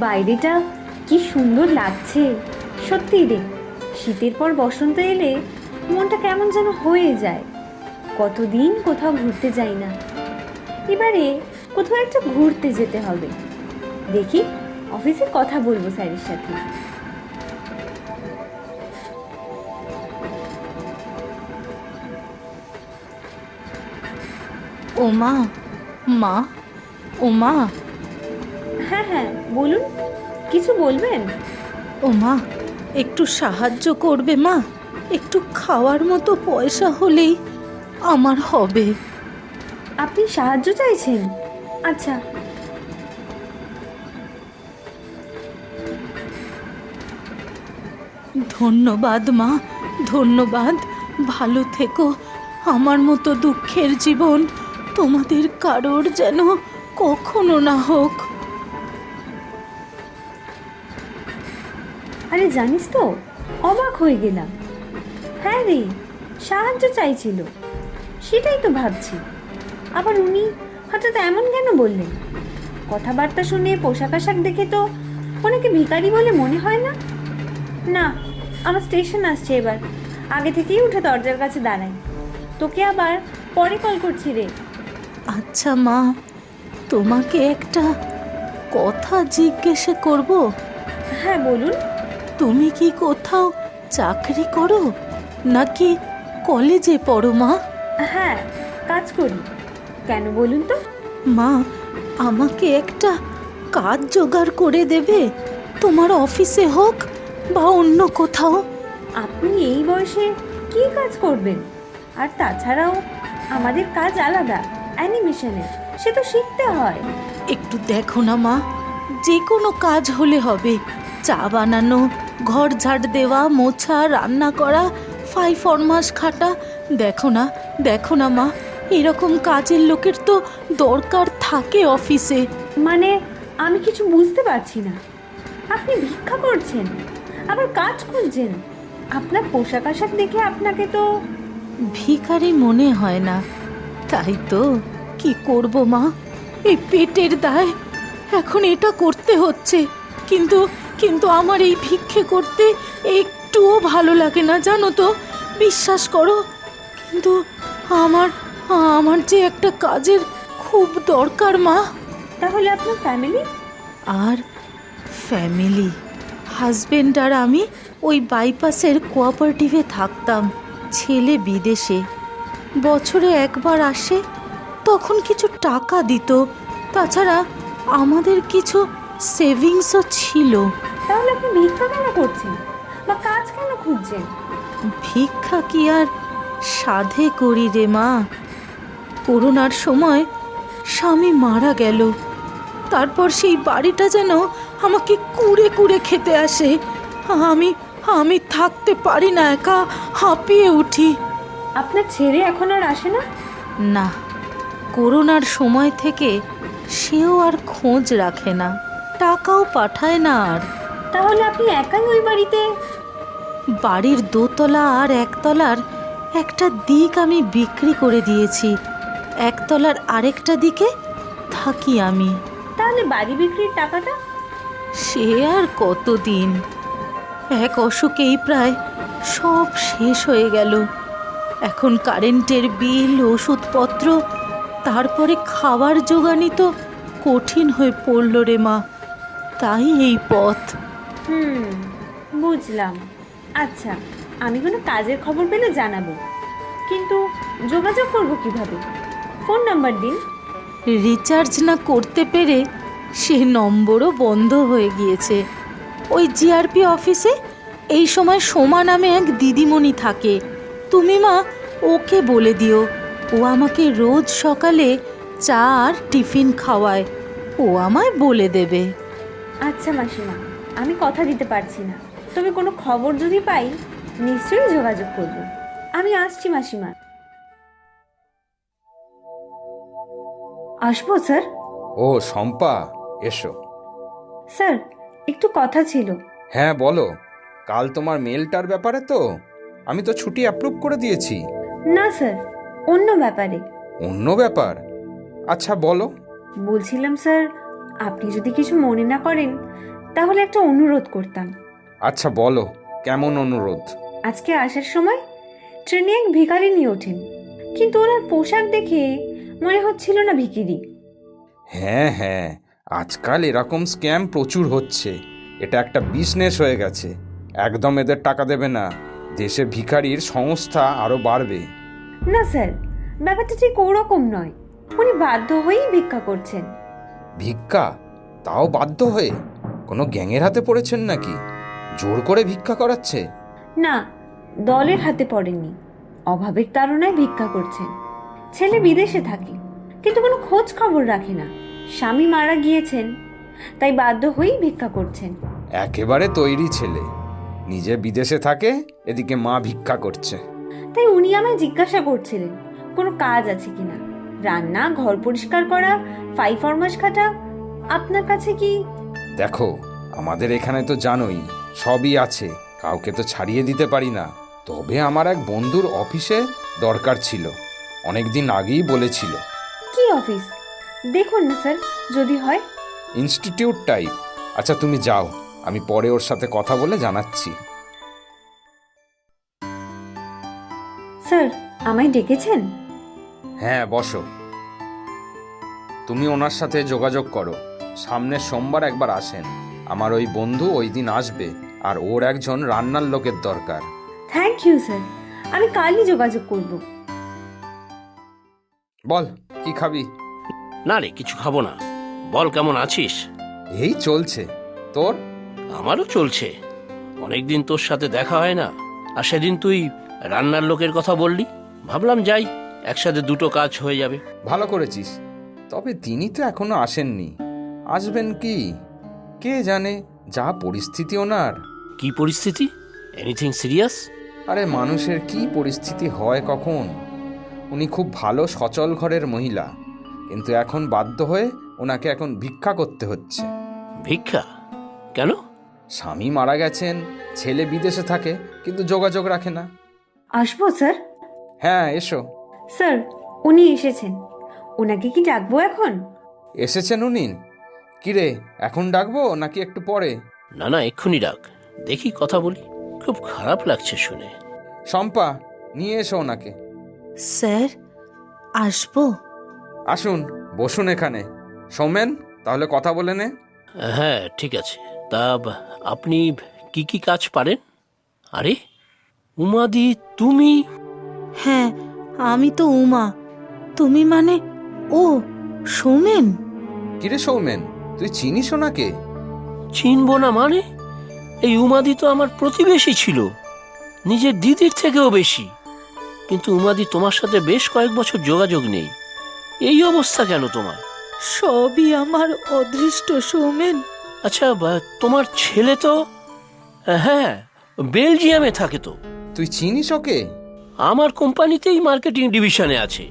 বাইরেটা কি সুন্দর লাগছে। সত্যি রে, শীতের পর বসন্ত এলে মনটা কেমন যেন হয়ে যায়। কতদিন কোথাও ঘুরতে যাই না। এবারে কোথাও একটা ঘুরতে যেতে হবে। দেখি, অফিসে কথা বলবো স্যারের সাথে। ও মা, মা, ও মা, হ্যাঁ হ্যাঁ, বলুন, কিছু বলবেন? ও মা, একটু সাহায্য করবে মা? একটু খাওয়ার মতো পয়সা হলেই আমার হবে। আপনি সাহায্য চাইছেন? আচ্ছা। ধন্যবাদ মা, ধন্যবাদ। ভালো থেকো। আমার মতো দুঃখের জীবন তোমাদের কারোর যেন কখনো না হোক। আরে জানিস তো, অবাক হয়ে গেলাম। হ্যাঁ রে, সাহায্য চাইছিল, সেটাই তো ভাবছি। আবার উনি হঠাৎ এমন কেন বললেন? কথাবার্তা শুনে, পোশাক আশাক দেখে তো ওনাকে ভিখারি বলে মনে হয় না। না, আমার স্টেশন আসছে এবার। আগে থেকেই উঠে দরজার কাছে দাঁড়াই। তোকে আবার পরে কল করছি রে। আচ্ছা মা, তোমাকে একটা কথা জিজ্ঞেস করব? হ্যাঁ বলুন। তুমি কি কোথাও চাকরি করো নাকি কলেজে পড়ো মা? হ্যাঁ, কাজ করি। কেন বলুন তো? মা, আমাকে একটা কাজ জোগাড় করে দেবে? তোমার অফিসে হোক বা অন্য কোথাও। আপনি এই বয়সে কি কাজ করবেন? আর তাছাড়াও আমাদের কাজ আলাদা, অ্যানিমেশনের, সে তো শিখতে হয়। একটু দেখো না মা, যে কোনো কাজ হলে হবে। চা বানানো, ঘর ঝাড় দেওয়া, মোছা, রান্না করা, ফরমাস খাটা। দেখো না, দেখো না মা, এরকম কাজের লোকের তো দরকার থাকে অফিসে। মানে আমি কিছু বুঝতে পারছি না। আপনি ভিক্ষা করছেন, আবার কাজ খুঁজছেন? আপনার পোশাক আশাক দেখে আপনাকে তো... ভিখারি মনে হয় না। তাই তো, কি করব মা, এই পেটের দায়, এখন এটা করতে হচ্ছে। কিন্তু কিন্তু আমার এই ভিক্ষে করতে একটুও ভালো লাগে না, জানো তো, বিশ্বাস করো। কিন্তু আমার আমার যে একটা কাজের খুব দরকার মা। তাহলে আপনার ফ্যামিলি? আর ফ্যামিলি, হাজবেন্ড আর আমি ওই বাইপাসের কোঅপারেটিভে থাকতাম। ছেলে বিদেশে, বছরে একবার আসে, তখন কিছু টাকা দিত। তাছাড়া আমাদের কিছু সেভিংসও ছিল। তাহলে আপনি ভিক্ষা কেন করছেন বা কাজ কেন খুঁজছেন? ভিক্ষা কি আর সাধে করি রে মা? করোনার সময় স্বামী মারা গেল। তারপর সেই বাড়িটা যেন আমাকে কুড়ে কুড়ে খেতে আসে। আমি আমি থাকতে পারি না, একা হাঁপিয়ে উঠি। আপনার ছেলে এখন আর আসে না? না, করোনার সময় থেকে সেও আর খোঁজ রাখে না, টাকাও পাঠায় না আর। তাহলে আপনি একাই ওই বাড়িতে? বাড়ির দোতলা আর একতলার একটা দিক আমি বিক্রি করে দিয়েছি। একতলার আরেকটা দিকে থাকি আমি। তাহলে বাড়ি বিক্রির টাকাটা? সে আর কতদিন, এক অসুখেই প্রায় সব শেষ হয়ে গেল। এখন কারেন্টের বিল, ওষুধপত্র, তারপরে খাবার জোগানি তো কঠিন হয়ে পড়ল রে মা। তাই এই পথ। বুঝলাম। আচ্ছা, আমি কোনো কাজের খবর পেলে জানাবো, কিন্তু যোগাযোগ করব কিভাবে? ফোন নাম্বার দিন। রিচার্জ না করতে পেরে সে নম্বরও বন্ধ হয়ে গিয়েছে। ওই জিআরপি অফিসে এই সময় সোমা নামে এক দিদিমণি থাকে। তুমি মা ওকে বলে দিও, ও আমাকে রোজ সকালে চা আর টিফিন খাওয়ায়। ও আমায় বলে দেবে। আচ্ছা মাসিমা, আমি কথা দিতে পারছি না, তবে কোনো খবর যদি পাই নিশ্চয়ই যোগাযোগ করব। আমি আসছি মাসিমা। আসবো স্যার? ও শম্পা, এসো। স্যার, একটু কথা ছিল। হ্যাঁ বলো। কাল তোমার মেলটার ব্যাপারে তো আমি তো ছুটি অ্যাপ্রুভ করে দিয়েছি। না স্যার, অন্য ব্যাপারে। অন্য ব্যাপার? আচ্ছা বলো। বলছিলাম স্যার, আপনি যদি কিছু মনে না করেন তাহলে একটা অনুরোধ করতাম। আচ্ছা বলো, কেমন অনুরোধ? আজকে আসার সময় ট্রেনে এক ভিখারি নিয়ে ওঠেন, কিন্তু ওনার পোশাক দেখে মনে হচ্ছিল না ভিখিরি। হ্যাঁ হ্যাঁ, আজকাল এরকম স্ক্যাম প্রচুর হচ্ছে। এটা একটা বিজনেস হয়ে গেছে। একদম এদের টাকা দেবে না, দেশে ভিখারির সংস্থা আরও বাড়বে। না স্যার, ব্যাপারটা ঠিক ওরকম নয়। উনি বাধ্য হয়েই ভিক্ষা করছেন। ভিক্ষা? তাও বাধ্য হয়ে? কোনো গ্যাংয়ের হাতে পড়েছেন নাকি? জোর করে ভিক্ষা করাচ্ছে? না, দলের হাতে পড়েননি, অভাবের তাড়নায় ভিক্ষা করছেন। ছেলে বিদেশে থাকে, কিন্তু কোনো খোঁজ খবর রাখে না। স্বামী মারা গিয়েছেন, তাই বাধ্য হয়েই ভিক্ষা করছেন। একেবারে তৈরি ছেলে, নিজে বিদেশে থাকে, এদিকে মা ভিক্ষা করছে। তাই উনি আমায় জিজ্ঞাসা করছিলেন কোনো কাজ আছে কিনা, রান্না, ঘর পরিষ্কার করা, ফাই ফরমাস খাটা। আপনার কাছে কি? দেখো, আমাদের এখানে তো জানোই সবই আছে, কাউকে তো ছাড়িয়ে দিতে পারি না। তবে আমার এক বন্ধুর অফিসে দরকার ছিল, অনেক দিন আগেই বলেছিল। কি অফিস? দেখুন না স্যার, যদি হয়। Institute type. আচ্ছা তুমি যাও, আমি পরে ওর সাথে কথা বলে জানাচ্ছি। স্যার, আমায় ডেকেছেন? হ্যাঁ বসো। তুমি ওনার সাথে যোগাযোগ করো, সামনের সোমবার একবার আসেন। আমার ওই বন্ধু ওই দিন আসবে, আর ওর একজন রান্নার লোকের দরকার। থ্যাংক ইউ স্যার, আমি কালই যোগাযোগ করব। বল, কি খাবি? না রে, কিছু খাবো না। বল, কেমন আছিস? এই চলছে। তোর? আমারও চলছে। অনেকদিন তোর সাথে দেখা হয় না। আর সেদিন তুই রান্নার লোকের কথা বললি, ভাবলাম যাই, একসাথে দুটো কাজ হয়ে যাবে। ভালো করেছিস। তবে তিনি তো এখনো আসেননি। আসবেন কি কে জানে, যা পরিস্থিতি ওনার। কি পরিস্থিতি? Anything serious? আরে মানুষের কি পরিস্থিতি হয় কখন। উনি খুব ভালো সচল ঘরের মহিলা, কিন্তু এখন বাধ্য হয়ে ওনাকে এখন ভিক্ষা করতে হচ্ছে। ভিক্ষা? কেন? স্বামী মারা গেছেন, ছেলে বিদেশে থাকে, কিন্তু যোগাযোগ রাখে না। আসবো স্যার? হ্যাঁ এসো। স্যার, উনি এসেছেন। ওনাকে কি ডাকবো এখন? এসেছেন উনি? কিরে, এখন ডাকবো নাকি একটু পরে? না না, এক্ষুনি ডাক, দেখি কথা বলি। খুব খারাপ লাগছে শুনে। শম্পা, নিয়ে এসো ওনাকে। স্যার, আসবো? আসুন, বসুন এখানে। সৌমেন, তাহলে কথা বলে নে। হ্যাঁ ঠিক আছে। তা আপনি কি কি কাজ পারেন? আরে উমাদি, তুমি? হ্যাঁ, আমি তো উমা। তুমি মানে ও সৌমেন? কিরে সৌমেন, তুই চিনিস ওনাকে? চিনব না মানে? এই উমাদি তো আমার প্রতিবেশী ছিল, নিজের দিদির থেকেও বেশি। কিন্তু উমাদি তোমার সাথে বেশ কয়েক বছর যোগাযোগ নেই। এই অবস্থা কেন তোমার? সবই আমার অদৃষ্ট সৌমেন। আচ্ছা, তোমার ছেলে তো, হ্যাঁ, বেলজিয়ামে থাকে তো। তুই চিনিস ওকে? আমার কোম্পানিতেই মার্কেটিং ডিভিশনে আছে।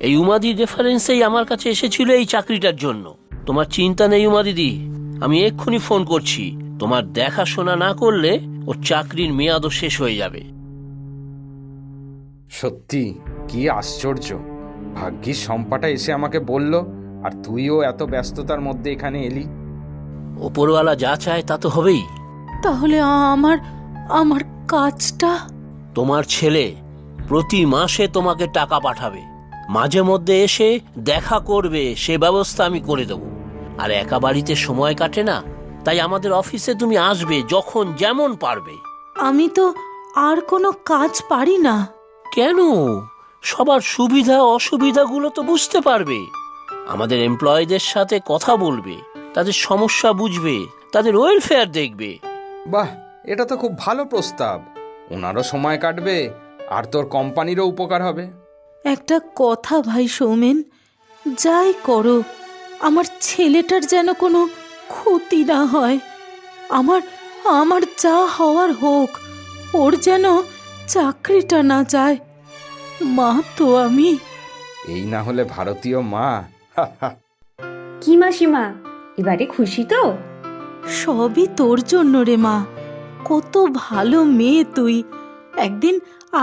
এই উমাদির রেফারেন্সেই আমার কাছে এসেছিল এই চাকরিটার জন্য। তোমার চিন্তা নেই উমাদিদি, আমি এক্ষুনি ফোন করছি। তোমার দেখাশোনা না করলে ওর চাকরির মেয়াদও শেষ হয়ে যাবে। সত্যি কি আশ্চর্য, ভাগ্যিস শম্পাটা এসে আমাকে বলল, আর তুইও এত ব্যস্ততার মধ্যে এখানে এলি। ওপরওয়ালা যা চায় তা তো হবেই। তাহলে আমার আমার কাজটা? তোমার ছেলে প্রতি মাসে তোমাকে টাকা পাঠাবে, মাঝে মধ্যে এসে দেখা করবে, সে ব্যবস্থা আমি করে দেব। আর একা বাড়িতে সময় কাটে না, তাই আমাদের অফিসে তুমি আসবে যখন যেমন পারবে। আমি তো আর কোনো কাজ পারি না। কেন? সবার সুবিধা অসুবিধাগুলো তো বুঝতে পারবে। আমাদের এমপ্লয়ীদের সাথে কথা বলবে, তাদের সমস্যা বুঝবে, তাদের ওয়েলফেয়ার দেখবে। বাহ, এটা তো খুব ভালো প্রস্তাব। ওনারও সময় কাটবে, আর তোর কোম্পানিরও উপকার হবে। একটা কথা ভাই সৌমেন, যাই করো আমার ছেলেটার যেন কোনো ক্ষতি না হয়। আমার আমার যা হওয়ার হোক, ওর যেন চাকরিটা না যায়। মা তো আমি। এই না হলে ভারতীয় মা। কি মাসিমা, এবারে খুশি তো? সবই তোর জন্য রে মা। কত ভালো মেয়ে তুই। একদিন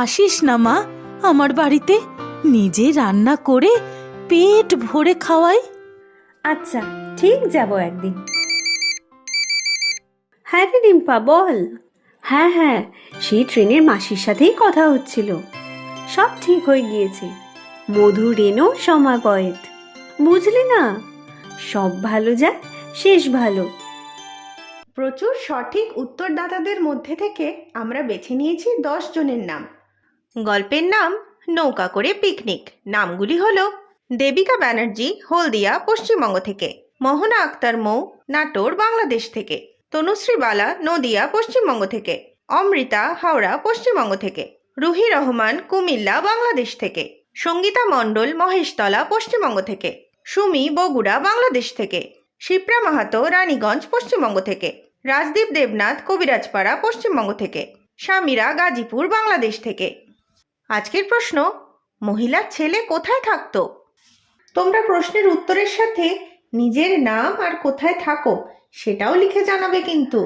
আসিস না মা আমার বাড়িতে, নিজে রান্না করে পেট ভরে খাওয়াই। আচ্ছা, ঠিক যাব একদিন। হ্যাঁ রে রিম্পা, বল। হ্যাঁ হ্যাঁ, সেই ট্রেনের মাসির সাথেই কথা হচ্ছিল, সব ঠিক হয়ে গিয়েছে। মধু রেনো সমাপয়েত, বুঝলি না, সব ভালো যায় শেষ ভালো। প্রচুর সঠিক উত্তরদাতাদের মধ্যে থেকে আমরা বেছে নিয়েছি 10 জনের নাম। গল্পের নাম নৌকা করে পিকনিক। নামগুলি হলো দেবিকা ব্যানার্জি, হলদিয়া, পশ্চিমবঙ্গ থেকে; মোহনা আক্তার মৌ, নাটোর, বাংলাদেশ থেকে; তনুশ্রী বালা, নদিয়া, পশ্চিমবঙ্গ থেকে; অমৃতা, হাওড়া, পশ্চিমবঙ্গ থেকে; রুহি রহমান, কুমিল্লা, বাংলাদেশ থেকে; সঙ্গীতা মণ্ডল, মহেশতলা, পশ্চিমবঙ্গ থেকে; সুমি, বগুড়া, বাংলাদেশ থেকে; শিপ্রা মাহাতো, রানীগঞ্জ, পশ্চিমবঙ্গ থেকে; রাজদীপ দেবনাথ, কবিরাজপাড়া, পশ্চিমবঙ্গ থেকে; সামিরা, গাজীপুর, বাংলাদেশ থেকে। আজকের প্রশ্ন, মহিলার ছেলে কোথায় থাকতো? তোমরা প্রশ্নের উত্তরের সাথে নিজের নাম আর কোথায় থাকো সেটাও লিখে জানাবে কিন্তু।